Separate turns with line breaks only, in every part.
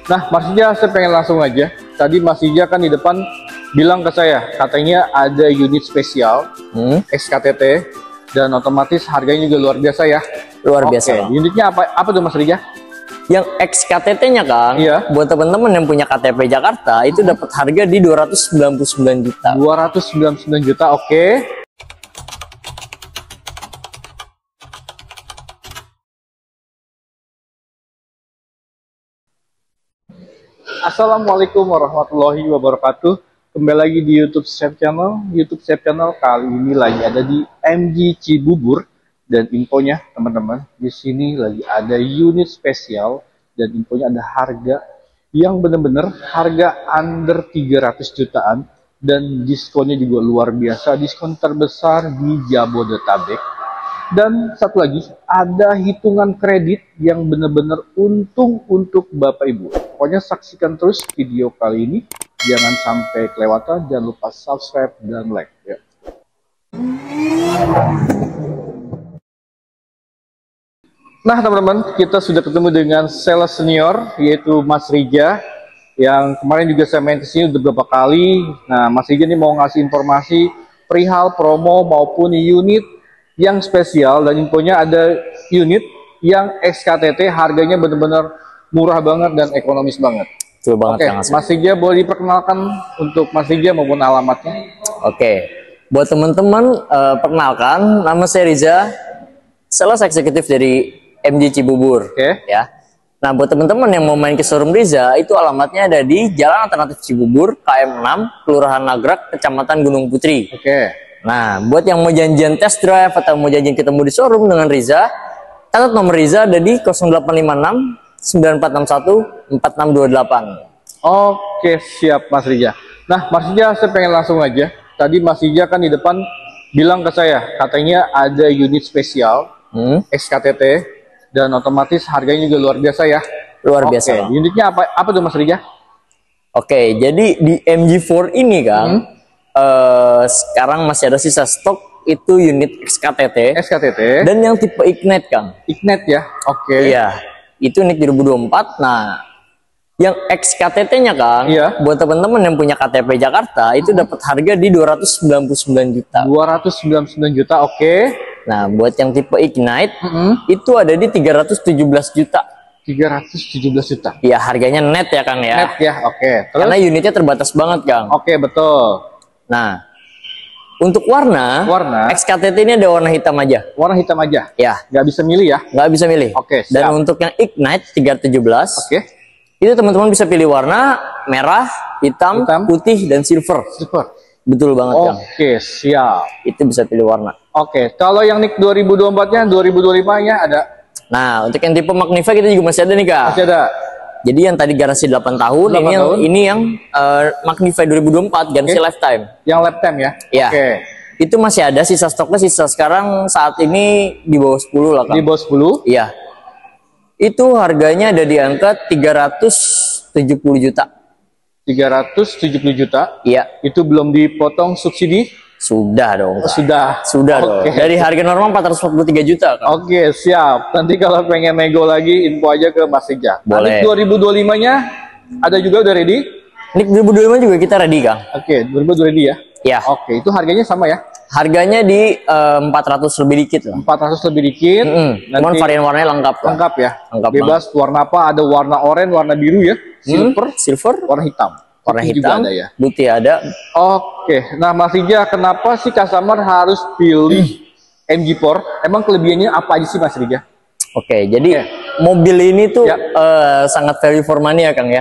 Nah, Mas Ija, saya pengen langsung aja. Tadi Mas Ija kan di depan bilang ke saya, katanya ada unit spesial XKTT dan otomatis harganya juga luar biasa ya.
Luar biasa.
Unitnya apa tuh Mas Ija?
Yang XKTT-nya Kang,
iya,
buat teman-teman yang punya KTP Jakarta itu dapat harga di 299 juta.
299 juta, oke. Assalamualaikum warahmatullahi wabarakatuh. Kembali lagi di YouTube Chef Channel. YouTube Chef Channel kali ini lagi ada di MG Cibubur dan infonya teman-teman di sini lagi ada unit spesial dan infonya ada harga yang bener-bener harga under 300 jutaan dan diskonnya juga luar biasa, diskon terbesar di Jabodetabek. Dan satu lagi, ada hitungan kredit yang benar-benar untung untuk Bapak Ibu. Pokoknya saksikan terus video kali ini, jangan sampai kelewatan, jangan lupa subscribe dan like ya. Nah teman-teman, kita sudah ketemu dengan sales senior yaitu Mas Rija, yang kemarin juga saya main kesini udah beberapa kali. Nah Mas Rija ini mau ngasih informasi perihal promo maupun unit yang spesial, dan infonya ada unit yang XKTT harganya benar-benar murah banget dan ekonomis banget.
Betul banget.
Oke, Mas Rija boleh diperkenalkan untuk Mas Rija maupun alamatnya?
Oke, buat teman-teman perkenalkan, nama saya Riza, sales eksekutif dari MG Cibubur.
Oke.
Ya. Nah, buat teman-teman yang mau main ke showroom Riza, itu alamatnya ada di Jalan Alternatif Cibubur, KM 6, Kelurahan Nagrak, Kecamatan Gunung Putri.
Oke.
Nah, buat yang mau janjian test drive atau mau janjian ketemu di showroom dengan Riza, catat nomor Riza ada di 0856 9461 4628.
Oke, siap Mas Rija. Nah, Mas Rija, saya pengen langsung aja. Tadi Mas Rija kan di depan bilang ke saya, katanya ada unit spesial XKTT dan otomatis harganya juga luar biasa ya.
Luar biasa.
Oke, unitnya apa tuh Mas Rija?
Oke, jadi di MG4 ini Kang, sekarang masih ada sisa stok itu unit XKTT dan yang tipe Ignite Kang.
Ignite ya, oke.
Iya, itu unit 2024. Nah, yang XKTT-nya Kang, buat teman-teman yang punya KTP Jakarta itu dapat harga di 299 juta.
299 juta, oke.
Nah, buat yang tipe Ignite itu ada di 317 juta.
317 juta.
Iya, harganya net ya Kang ya.
Net ya, oke. Terus?
Karena unitnya terbatas banget Kang.
Oke, betul.
Nah, untuk warna XKTT ini ada warna hitam aja.
Warna hitam aja?
Ya.
Nggak bisa milih ya?
Nggak bisa milih.
Oke, siap.
Dan untuk yang Ignite 317, itu teman-teman bisa pilih warna merah, hitam, putih, dan silver. Betul banget Kang.
Oke, siap.
Itu bisa pilih warna.
Oke, kalau yang NIK 2024-nya, 2025-nya ada?
Nah, untuk yang tipe Magnify kita juga masih ada nih Kak.
Masih ada.
Jadi yang tadi garansi 8 tahun, ini yang Magnify 2024 garansi lifetime.
Yang lifetime ya?
Iya. Oke. Itu masih ada sisa stoknya, sisa sekarang saat ini di bawah 10 lah Kang.
Di bawah 10?
Iya. Itu harganya ada di angka 370 juta.
370 juta?
Iya.
Itu belum dipotong subsidi?
Sudah dong.
Sudah
dong. Dari harga normal 443 juta Kak.
Oke, siap. Nanti kalau pengen nego lagi, info aja ke Mas Rija.
Boleh.
2025-nya ada juga, udah ready?
NIK 2025 juga kita ready Kang.
Oke, 2025 ready ya?
Iya.
Oke, itu harganya sama ya?
Harganya di 400 lebih dikit lah.
400 lebih dikit.
Cuman varian warnanya lengkap.
Lengkap ya?
Lengkap
bebas banget. Warna apa? Ada warna oranye, warna biru ya? Silver, warna hitam.
Warna
hitam
juga ada
ya?
Putih ada.
Oke, nah Mas Rija, kenapa sih customer harus pilih MG4? Emang kelebihannya apa aja sih Mas Rija?
Oke, jadi mobil ini tuh sangat value for money ya Kang ya.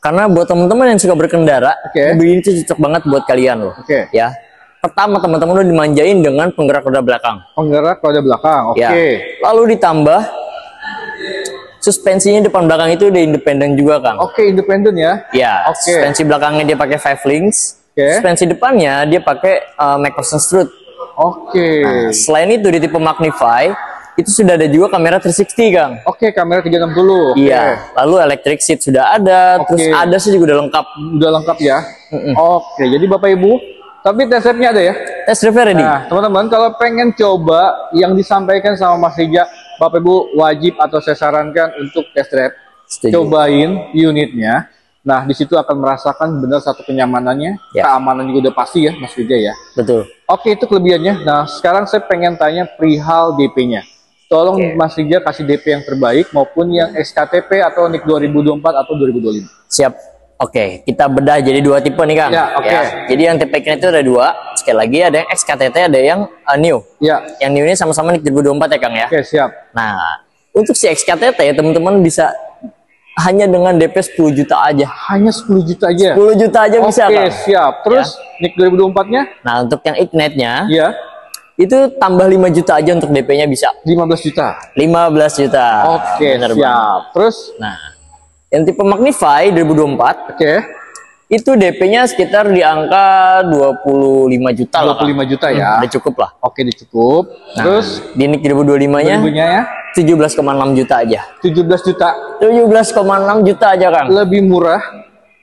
Karena buat teman-teman yang suka berkendara, mobil ini tuh cocok banget buat kalian loh. Ya. Pertama, teman-teman udah dimanjain dengan penggerak roda belakang. Penggerak roda belakang, Lalu ditambah suspensinya depan belakang itu udah independen juga Kang.
Oke, independen ya?
Ya. Suspensi belakangnya dia pakai 5 links. Suspensi depannya dia pakai MacPherson strut. Nah, selain itu di tipe Magnify itu sudah ada juga kamera 360 Kang.
Kamera 360.
Iya. Lalu electric seat sudah ada. Terus ada sih juga udah lengkap.
Udah lengkap ya. Jadi Bapak Ibu, tapi test drive-nya ada ya?
Test drive ready.
Nah, teman-teman kalau pengen coba yang disampaikan sama Mas Rija, Bapak Ibu wajib atau saya sarankan untuk test drive. cobain unitnya. Nah, di situ akan merasakan benar satu kenyamanannya, keamanan juga udah pasti ya, Mas Rija ya.
Betul.
Oke, itu kelebihannya. Nah, sekarang saya pengen tanya perihal DP-nya. Tolong Mas Rija kasih DP yang terbaik maupun yang SKTP atau NIK 2024 atau 2025.
Siap. Oke, kita bedah jadi dua tipe nih Kang.
Ya, oke.
Jadi yang TPK itu ada dua. Sekali lagi ada yang XKTT, ada yang new.
Ya.
Yang new ini sama-sama NIK 2024 ya Kang ya.
Oke, siap.
Nah, untuk si XKTT teman-teman bisa hanya dengan DP 10 juta aja.
Hanya 10 juta aja?
10 juta aja bisa Kang.
Oke, siap. Terus NIK 2024-nya?
Nah, untuk yang Ignite-nya,
itu
tambah 5 juta aja untuk DP-nya bisa.
15 juta?
15 juta.
Oke, siap. Banget. Terus?
Nah, yang tipe Magnify 2024, itu DP-nya sekitar di angka 25 juta
25 juta ya?
Udah cukup lah.
Oke, udah cukup.
Nah,
terus?
Di NIK 2025-nya?
2025-nya ya?
17,6 juta aja.
17 juta?
17,6 juta aja Kang.
Lebih murah.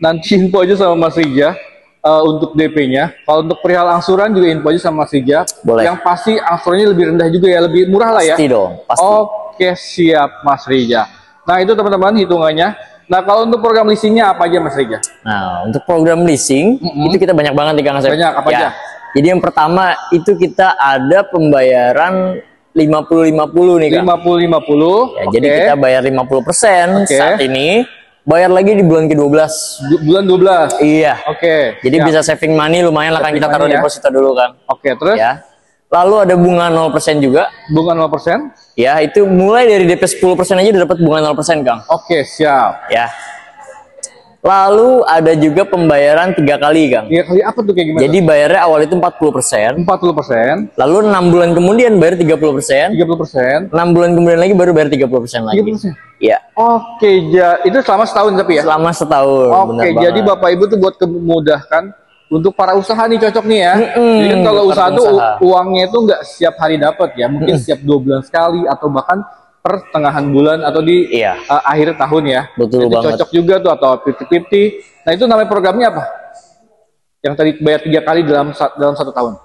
Nanti info aja sama Mas Rija. Untuk DP-nya, kalau untuk perihal angsuran juga info aja sama Mas Rija.
Boleh.
Yang pasti angsurannya lebih rendah juga ya, lebih murah lah ya.
Pasti dong, pasti.
Oke, siap Mas Rija. Nah itu teman-teman hitungannya. Nah kalau untuk program leasingnya apa aja Mas Rija?
Nah untuk program leasing itu kita banyak banget nih Kang Asep.
Banyak apa aja?
Jadi yang pertama itu kita ada pembayaran 50-50 nih Kang.
50-50.
Ya, jadi kita bayar 50% saat ini. Bayar lagi di bulan ke-12.
Bulan 12?
Iya. Jadi bisa saving money lumayan lah kan, kita taruh deposito dulu kan.
Terus?
Ya. Lalu ada bunga 0% juga.
Bunga 0%?
Ya, itu mulai dari DP 10% aja udah dapat bunga 0% Kang.
Oke, siap.
Ya. Lalu ada juga pembayaran 3 kali Kang.
3 kali apa tuh kayak gimana?
Jadi bayarnya awal itu 40%.
40%.
Lalu 6 bulan kemudian bayar 30%.
30%.
6 bulan kemudian lagi baru bayar 30% lagi.
30%?
Iya.
Oke, itu selama setahun tapi ya?
Selama setahun.
Oke, jadi Bapak Ibu tuh buat memudahkan untuk para usaha nih cocok nih ya. Jadi kan kalau usaha tuh uangnya itu nggak setiap hari dapat ya, mungkin setiap 2 bulan sekali atau bahkan pertengahan bulan atau di akhir tahun ya.
Betul
jadi
banget.
Cocok juga tuh atau 50-50. Nah itu namanya programnya apa? Yang tadi bayar 3 kali dalam 1 tahun.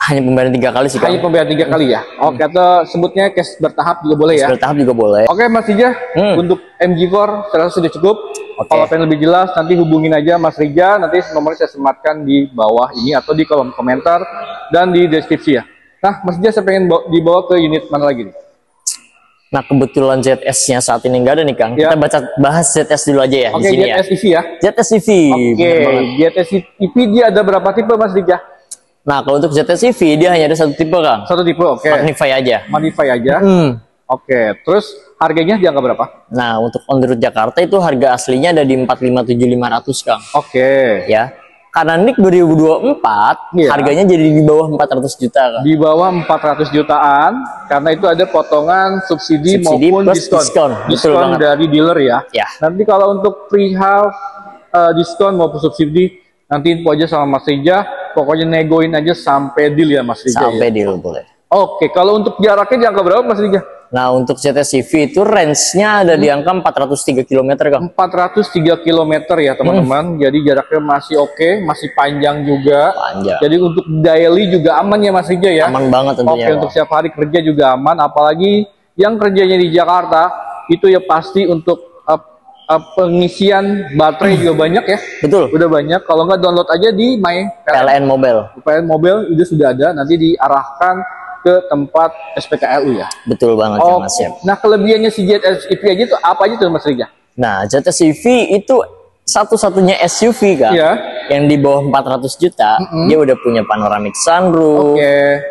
Hanya pembayaran 3 kali sih Kang.
Hanya pembayaran 3 kali ya. Oke, atau sebutnya cash bertahap juga boleh ya.
Cash bertahap juga boleh.
Oke Mas Rija, untuk MG4 saya rasa sudah cukup. Kalau pengen lebih jelas nanti hubungin aja Mas Rija, nanti nomornya saya sematkan di bawah ini atau di kolom komentar dan di deskripsi ya. Nah Mas Rija, saya pengen dibawa ke unit mana lagi nih?
Nah kebetulan ZS-nya saat ini nggak ada nih Kang. Kita bahas ZS dulu aja ya.
Oke, ZS EV ya.
ZS EV.
Oke, ZS EV dia ada berapa tipe Mas Rija?
Nah kalau untuk ZS EV dia hanya ada 1 tipe Kang.
1 tipe, oke.
Magnify aja.
Magnify aja. Oke, terus harganya di angka berapa?
Nah untuk on the road Jakarta itu harga aslinya ada di 457.500 Kang.
Oke.
Ya. Karena NIK 2024 harganya jadi di bawah 400 juta Kang.
Di bawah 400 jutaan karena itu ada potongan subsidi maupun diskon dari dealer ya. Nanti kalau untuk perihal diskon maupun subsidi nanti info aja sama Mas Rija, pokoknya negoin aja sampai deal ya Mas Rija.
Sampai deal boleh.
Oke, kalau untuk jaraknya di angka berapa Mas Rija?
Nah untuk ZS EV itu range-nya ada di angka 403 km Kang. 403
km ya teman-teman. Jadi jaraknya masih oke, masih panjang juga. Jadi untuk daily juga aman ya Mas Rija ya.
Aman banget tentunya.
Oke, untuk setiap hari kerja juga aman, apalagi yang kerjanya di Jakarta itu ya pasti untuk pengisian baterai juga banyak ya.
Betul.
Udah banyak. Kalau nggak download aja di My
PLN Mobile.
PLN Mobile itu sudah ada. Nanti diarahkan ke tempat SPKLU ya.
Betul banget Mas ya.
Nah kelebihannya si ZS EV aja itu apa aja tuh Mas Rija?
Nah ZS EV itu satu-satunya SUV Kak. Yang di bawah 400 juta. Dia udah punya panoramic sunroof.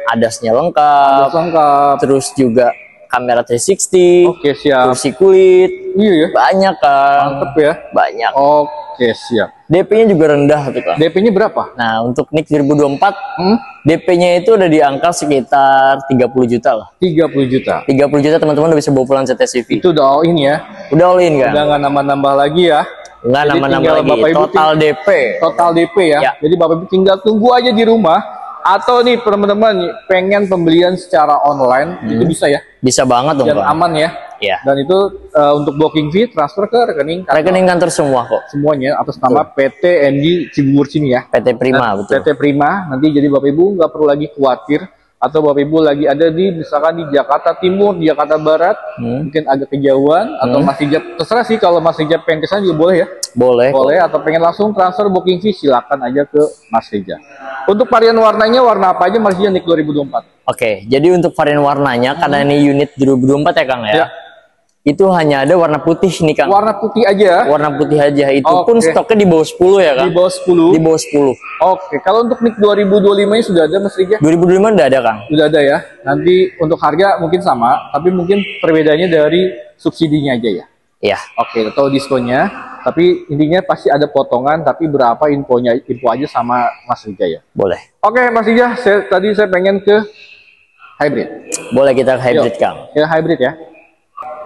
ADAS-nya lengkap. Terus juga kamera 360,
siap.
kursi kulit, banyak Kang.
Mantep ya.
Banyak.
Oke, siap.
DP-nya juga rendah tuh Kang.
DP-nya berapa?
Nah untuk NIK 2024, DP-nya itu udah di angka sekitar 30 juta lah.
30 juta.
30 juta teman-teman udah bisa bawa pulang ZS EV.
Itu udah all in ya?
Udah all in Kang.
Udah nggak nambah-nambah lagi ya?
Nggak nambah-nambah lagi. Total DP.
Total DP ya? Jadi Bapak Ibu tinggal tunggu aja di rumah. Atau nih teman-teman pengen pembelian secara online itu bisa ya?
Bisa banget dong.
Dan aman ya? Dan itu untuk booking fee transfer ke rekening kantor.
Rekening kantor semua kok.
Semuanya atas nama PT MG Cibubur sini ya.
PT Prima, betul.
PT Prima. Nanti jadi Bapak Ibu nggak perlu lagi khawatir atau Bapak Ibu lagi ada di misalkan di Jakarta Timur, di Jakarta Barat, mungkin agak kejauhan, atau Mas Rija, terserah sih, kalau Mas Rija pengen kesana juga boleh ya. Boleh. Atau pengen langsung transfer booking fee, silakan aja ke Mas Rija. Untuk varian warnanya, warna apa aja Mas Rija NIK 2024?
Oke, jadi untuk varian warnanya, karena ini unit 2024 ya Kang ya. Itu hanya ada warna putih nih Kang.
Warna putih aja?
Warna putih aja, itu pun stoknya di bawah 10 ya Kang.
Di bawah 10?
Di bawah 10.
Oke, kalau untuk NIK 2025 nya sudah ada Mas Rija?
2025 udah ada Kang.
Sudah ada ya. Nanti untuk harga mungkin sama, tapi mungkin perbedaannya dari subsidinya aja ya? Iya. Oke, atau diskonnya. Tapi intinya pasti ada potongan, tapi berapa info aja sama Mas Rija ya? Boleh. Oke Mas Rija, tadi saya pengen ke hybrid.
Boleh kita ke hybrid Kang.
Ya hybrid ya.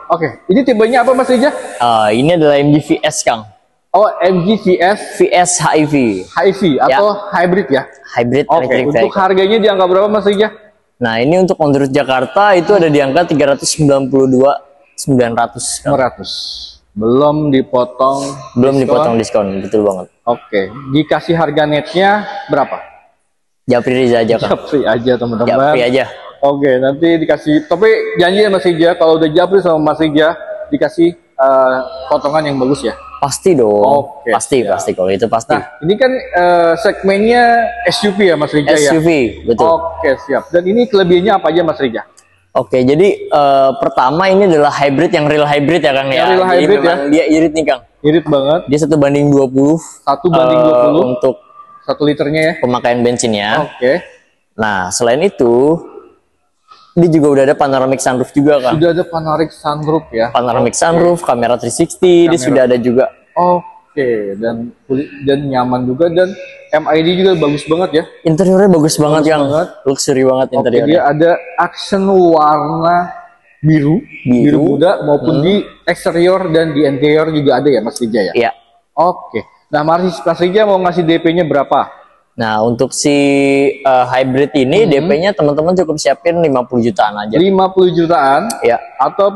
Oke, ini tipenya apa Mas Rija?
Ini adalah MG VS Kang.
Oh, MG VS
HIV.
HIV atau hybrid ya?
Hybrid.
Oke, untuk harganya di angka berapa Mas Rija?
Nah, ini untuk on the road Jakarta itu ada di angka 392.900.
Belum dipotong
diskon, betul banget.
Oke, dikasih harga netnya berapa?
Japri aja Kang.
Japri aja teman-teman.
Japri aja.
Oke, nanti dikasih, tapi janji ya Mas Rija, kalau udah Japri sama Mas Rija dikasih potongan yang bagus ya?
Pasti dong.
Oke,
pasti kalau itu pasti.
Nah, ini kan segmennya SUV ya Mas Rija ya?
SUV, betul.
Oke, siap. Dan ini kelebihannya apa aja Mas Rija?
Oke, jadi pertama ini adalah hybrid yang real hybrid ya Kang ya.
Real hybrid ya?
Dia irit nih Kang.
Irit banget.
Dia 1:20.
1:20
untuk
1 liternya ya?
Pemakaian bensinnya.
Oke.
Nah, selain itu dia juga udah ada panoramic sunroof juga Kang.
Sudah ada panoramic sunroof ya?
Panoramic sunroof, kamera 360, dia sudah ada juga.
Oke, dan nyaman juga, dan MID juga bagus banget ya?
Interiornya bagus banget Kang. Luxury banget interiornya.
Dia ada aksen warna biru muda, maupun di eksterior dan di interior juga ada ya Mas Rija ya?
Iya.
Oke. Nah, Mas Rija mau ngasih DP-nya berapa?
Nah, untuk si hybrid ini DP-nya teman-teman cukup siapin 50 jutaan aja.
50 jutaan?
Ya.
Atau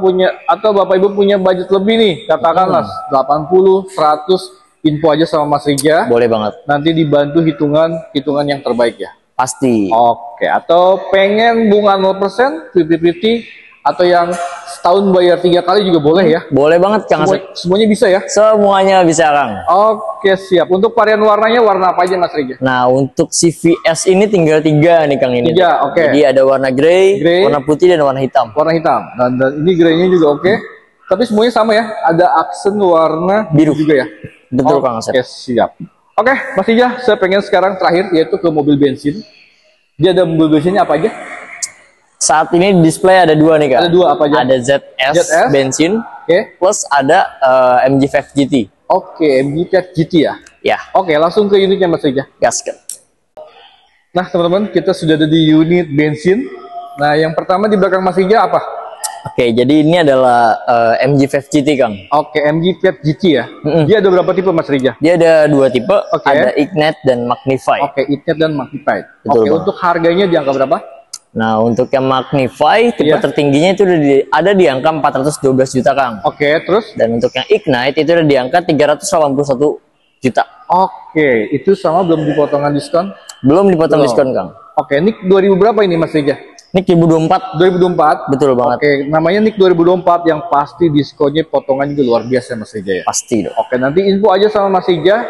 Bapak Ibu punya budget lebih nih, katakanlah 80, 100, info aja sama Mas Rija.
Boleh banget.
Nanti dibantu hitungan yang terbaik ya?
Pasti.
Oke, atau pengen bunga 0%, 50-50, atau yang setahun bayar 3 kali juga boleh ya?
Boleh banget Kang.
Semuanya bisa ya?
Semuanya bisa Kang.
Oke, siap. Untuk varian warnanya warna apa aja Mas Rija?
Nah, untuk si VS ini tinggal 3 nih Kang ini.
3, oke.
Jadi ada warna grey, warna putih, dan warna hitam.
Warna hitam. Dan ini greynya juga oke. Tapi semuanya sama ya? Ada aksen warna biru juga ya?
Betul Kang.
Oke, siap. Oke, Mas Rija, saya pengen sekarang terakhir yaitu ke mobil bensin. Dia ada mobil bensinnya apa aja?
Saat ini di display ada 2 nih Kak.
Ada 2 apa aja?
Ada ZS bensin, plus ada MG5 GT.
Oke, MG5 GT ya?
Ya.
Oke, langsung ke unitnya Mas Rija.
Gasket.
Nah teman-teman, kita sudah ada di unit bensin. Nah, yang pertama di belakang Mas Rija apa?
Oke, jadi ini adalah MG5 GT Kang.
Oke, MG5 GT ya? Dia ada berapa tipe Mas Rija?
Dia ada 2 tipe, ada Ignite dan Magnify.
Oke, Ignite dan Magnify.
Betul.
Oke, untuk harganya di angka berapa?
Nah, untuk yang Magnify, tipe tertingginya itu ada di angka 412 juta Kang.
Oke, terus?
Dan untuk yang Ignite itu ada di angka 381 juta.
Oke, itu sama belum dipotongan diskon?
Belum dipotong diskon Kang.
Oke, NIK 2000 berapa ini Mas Rija?
NIK 2024.
2024?
Betul banget.
Oke, namanya NIK 2024 yang pasti diskonnya potongan juga luar biasa Mas Rija ya?
Pasti dong.
Oke, nanti info aja sama Mas Rija,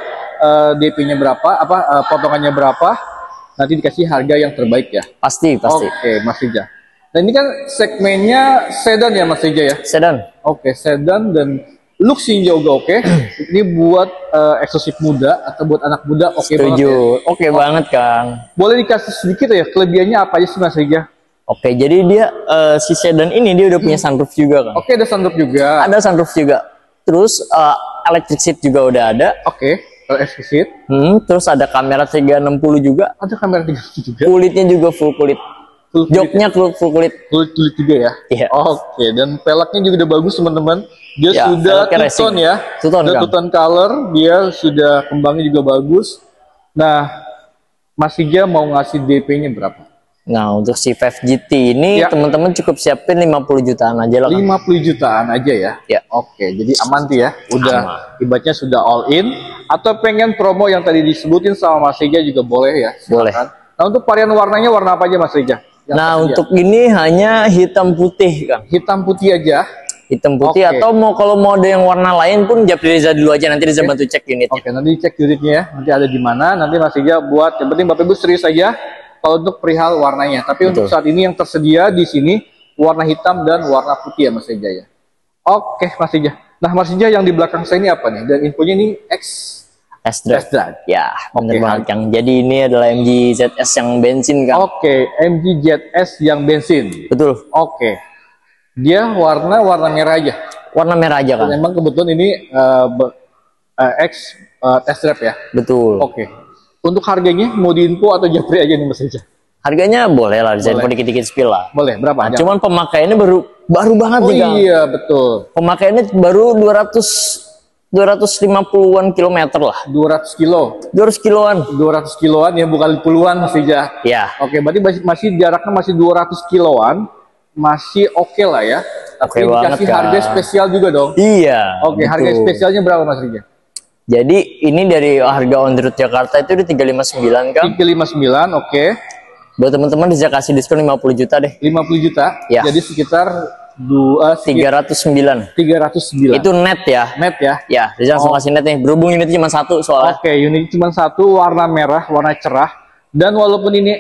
DP-nya berapa, potongannya berapa. Nanti dikasih harga yang terbaik ya? Pasti. Oke, Mas Rija. Dan ini kan segmennya sedan ya Mas Rija ya?
Sedan.
Oke, sedan dan looks-nya juga oke. Ini buat eksklusif muda atau buat anak muda oke banget ya?
Oke banget Kang.
Boleh dikasih sedikit ya, kelebihannya apa aja sih Mas Rija?
Oke, jadi dia si sedan ini dia udah punya sunroof juga Kang.
Oke, ada sunroof juga.
Ada sunroof juga. Terus electric seat juga udah ada.
Oke. Exit.
Terus ada kamera 360 juga.
Ada kamera 360 juga.
Kulitnya juga full kulit. Joknya full kulit.
Kulit juga ya.
Iya.
Oke, dan peleknya juga udah bagus teman-teman. Dia sudah two-tone ya. Two-tone color. Dia sudah kembangnya juga bagus. Nah, Mas Rija mau ngasih DP-nya berapa?
Nah, untuk si 5 GT ini teman-teman cukup siapin 50 jutaan aja lah.
50 jutaan aja ya?
Ya.
Oke, jadi aman tuh ya? Udah, ibaratnya sudah all in. Atau pengen promo yang tadi disebutin sama Mas Rija juga boleh ya?
Boleh.
Nah, untuk varian warnanya warna apa aja Mas Rija?
Nah, untuk ini hanya hitam putih, Kang.
Hitam putih aja.
Hitam putih, atau kalau mau ada yang warna lain pun Japri Reza dulu aja, nanti Reza bantu cek unitnya.
Oke, nanti cek unitnya ya. Nanti ada di mana, nanti Mas Ija buat. Yang penting Bapak Ibu serius saja kalau untuk perihal warnanya. Tapi untuk saat ini yang tersedia di sini warna hitam dan warna putih ya Mas Ija ya. Oke, Mas Ija. Nah, Mas Ija yang di belakang saya ini apa nih? Dan infonya ini
S-Drive. Ya, bener banget Kang. Jadi ini adalah MG ZS yang bensin Kang.
Oke, MG ZS yang bensin.
Betul.
Oke. Dia warna merah aja.
Warna merah aja Kang.
Memang kebetulan ini test drive ya.
Betul.
Oke. Untuk harganya mau diinfo atau Japri aja nih Mas Ija?
Harganya boleh lah, bisa info dikit-dikit spill lah.
Boleh, berapa?
Nah, cuman pemakaiannya baru banget nih Kang.
Iya, betul.
Pemakaiannya baru 250-an kilometer lah.
200 kilo.
200 kiloan.
200 kiloan ya, bukan puluhan Mas Ija.
Ya.
Oke, berarti masih jaraknya masih 200 kiloan. Masih oke lah ya.
Oke banget
dikasih harga spesial juga dong.
Iya.
Oke, harga spesialnya berapa Mas Ija?
Jadi ini dari harga on the road Jakarta itu di 359 Kang.
359, oke.
Buat teman-teman bisa kasih diskon 50 juta deh.
50 juta?
Ya.
Jadi sekitar
309.
309.
Itu net ya.
Net ya?
Ya, bisa langsung kasih net nih. Berhubung unitnya cuma satu soalnya.
Oke, unit cuma satu, warna merah, warna cerah. Dan walaupun ini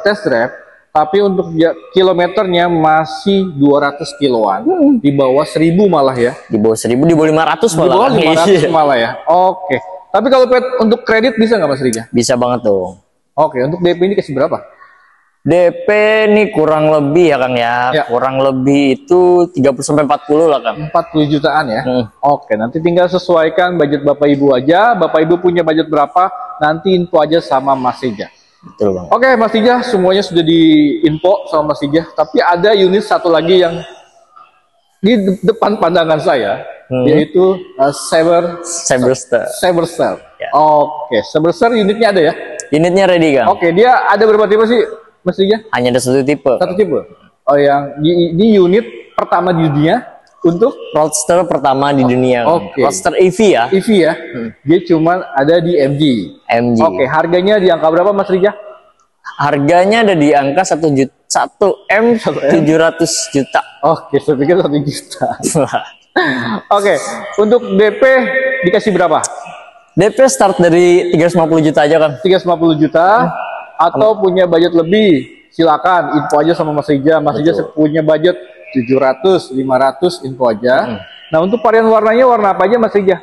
test drive, tapi untuk kilometernya masih 200 kiloan. Di bawah 1000 malah ya.
Di bawah 1000, di bawah 500 malah.
Di bawah 500 malah ya. Oke. Tapi kalau untuk kredit bisa nggak Mas Rija?
Bisa banget tuh.
Oke, untuk DP ini kasih berapa?
DP ini kurang lebih ya Kang ya. Kurang lebih itu 30-40 lah Kang.
40 jutaan ya. Oke, nanti tinggal sesuaikan budget Bapak Ibu aja. Bapak Ibu punya budget berapa? Nanti info aja sama Mas Rija.
Betul Bang.
Oke, Mas Ija, semuanya sudah diinfo sama Mas Ija. Tapi ada unit satu lagi yang di depan pandangan saya, yaitu Cyberstar.
Ya.
Oke, Cyberstar unitnya ada ya?
Unitnya ready Kang.
Oke, dia ada berapa tipe sih, Mas Ija?
Hanya ada satu tipe.
Satu tipe. Oh, yang di unit pertama di dunia untuk
Roadster pertama di dunia.
Oke.
Roadster EV ya.
EV ya. Dia cuma ada di MG. Oke, harganya di angka berapa Mas Rija?
Harganya ada di angka 1M700 juta.
Oke, saya pikir 1 juta. Oke, untuk DP dikasih berapa?
DP start dari 350 juta aja kan.
350 juta atau punya budget lebih, silakan info aja sama Mas Rija. Mas Rija punya budget 700, 500, info aja. Nah, untuk varian warnanya warna apa aja Mas Rija?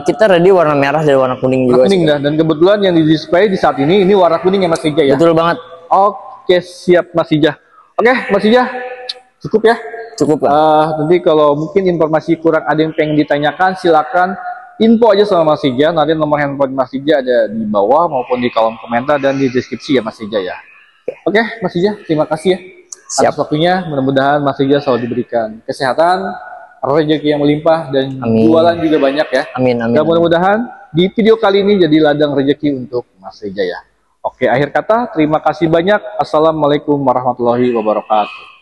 Kita ready warna merah dan warna kuning juga.
Kuning dah. Dan kebetulan yang di display di saat ini warna kuning ya Mas Rija ya.
Betul banget.
Oke, siap Mas Rija. Oke, Mas Rija, cukup ya?
Cukup kan?
Nanti kalau mungkin informasi kurang ada yang pengen ditanyakan, silakan info aja sama Mas Rija. Nanti nomor handphone Mas Rija ada di bawah maupun di kolom komentar dan di deskripsi ya Mas Rija ya. Oke, Mas Rija, terima kasih ya.
Siap.
Atas waktunya, mudah-mudahan Mas Rija selalu diberikan kesehatan, rezeki yang melimpah, dan jualan juga banyak ya.
Amin, amin.
Dan mudah-mudahan di video kali ini jadi ladang rezeki untuk Mas Rija ya. Oke, akhir kata, terima kasih banyak. Assalamualaikum warahmatullahi wabarakatuh.